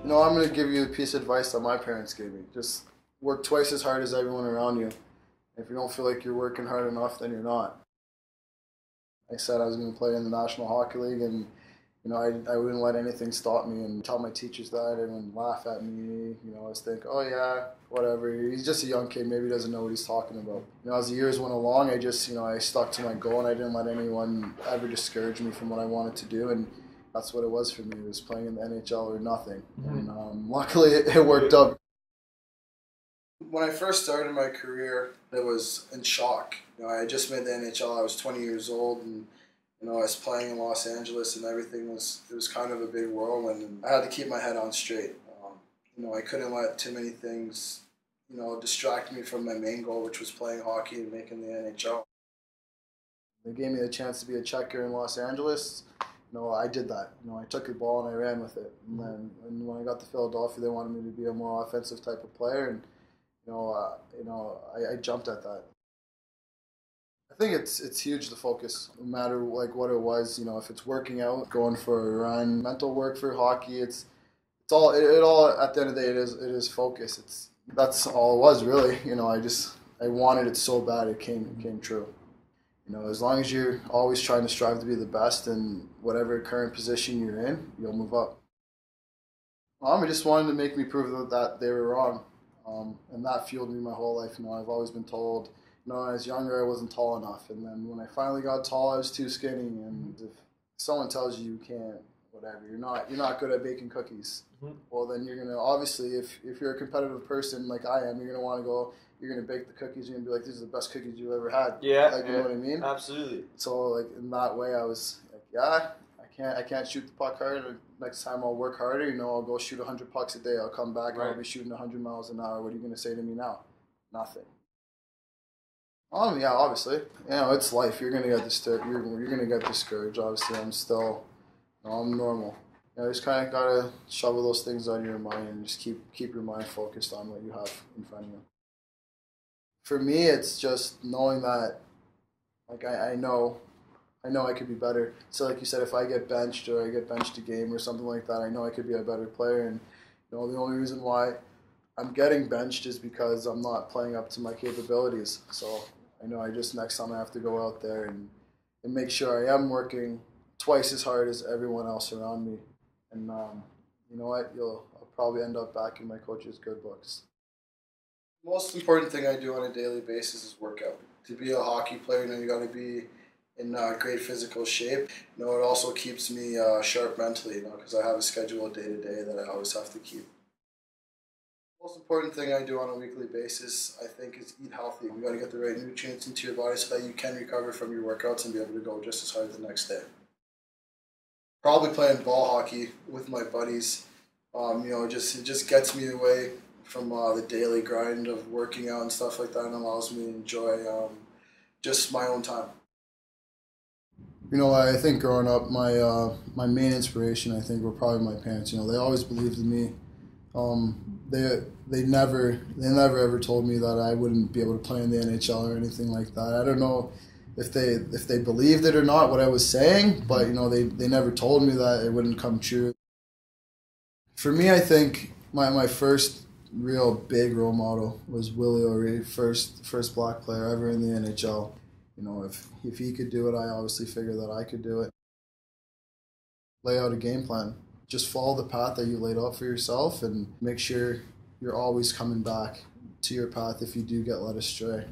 You know, I'm going to give you a piece of advice that my parents gave me. Just work twice as hard as everyone around you. If you don't feel like you're working hard enough, then you're not. I said I was going to play in the National Hockey League, and you know, I wouldn't let anything stop me and tell my teachers that and laugh at me. You know, I was thinking, oh yeah, whatever. He's just a young kid. Maybe he doesn't know what he's talking about. You know, as the years went along, I just, you know, I stuck to my goal and I didn't let anyone ever discourage me from what I wanted to do. And that's what it was for me. It was playing in the NHL or nothing. Mm-hmm. And luckily it worked out. When I first started my career, I was in shock. You know, I had just made the NHL. I was 20 years old, and you know, I was playing in Los Angeles, and everything was kind of a big whirlwind. And I had to keep my head on straight. You know, I couldn't let too many things, you know, distract me from my main goal, which was playing hockey and making the NHL. They gave me a chance to be a checker in Los Angeles. You know, I did that. You know, I took the ball and I ran with it. And then when I got to Philadelphia, they wanted me to be a more offensive type of player, and I jumped at that. I think it's huge, the focus, no matter like what it was. You know, if it's working out, going for a run, mental work for hockey, it's all at the end of the day it is focus. That's all it was really. You know, I wanted it so bad it came true. You know, as long as you're always trying to strive to be the best in whatever current position you're in, you'll move up. Mom just wanted to make me prove that they were wrong. And that fueled me my whole life. You know, I've always been told, you know, when I was younger, I wasn't tall enough. And then when I finally got tall, I was too skinny. And if someone tells you can't, whatever, you're not good at baking cookies. Mm-hmm. Well, then you're gonna, obviously, if you're a competitive person like I am, you're gonna want to go. You're gonna bake the cookies. You're gonna be like, "These are the best cookies you've ever had." Yeah, like you know what I mean. Absolutely. So like in that way, I was like, yeah. I can't shoot the puck hard. Next time I'll work harder. You know, I'll go shoot 100 pucks a day. I'll come back and I'll be shooting 100 miles an hour. What are you going to say to me now? Nothing. Yeah, obviously. You know, it's life. You're going to get disturbed. You're going to get discouraged. Obviously, I'm still, you know, I'm normal. You know, you just kind of got to shovel those things out of your mind and just keep your mind focused on what you have in front of you. For me, it's just knowing that, like, I know I could be better. So like you said, if I get benched or I get benched a game or something like that, I know I could be a better player. And you know, the only reason why I'm getting benched is because I'm not playing up to my capabilities. So I know next time I have to go out there and make sure I am working twice as hard as everyone else around me. And you know what? I'll probably end up back in my coach's good books. The most important thing I do on a daily basis is workout. To be a hockey player, you know, you got to be in great physical shape. You know, it also keeps me sharp mentally, you know, because I have a schedule day to day that I always have to keep. The most important thing I do on a weekly basis, I think, is eat healthy. You got to get the right nutrients into your body so that you can recover from your workouts and be able to go just as hard the next day. Probably playing ball hockey with my buddies. You know, it just gets me away from the daily grind of working out and stuff like that, and allows me to enjoy just my own time. You know, I think growing up, my main inspiration, I think, were probably my parents. You know, they always believed in me. They never ever told me that I wouldn't be able to play in the NHL or anything like that. I don't know if they believed it or not, what I was saying, but you know, they never told me that it wouldn't come true. For me, I think my first real big role model was Willie O'Ree, first black player ever in the NHL. You know, if he could do it, I obviously figured that I could do it. Lay out a game plan. Just follow the path that you laid out for yourself and make sure you're always coming back to your path if you do get led astray.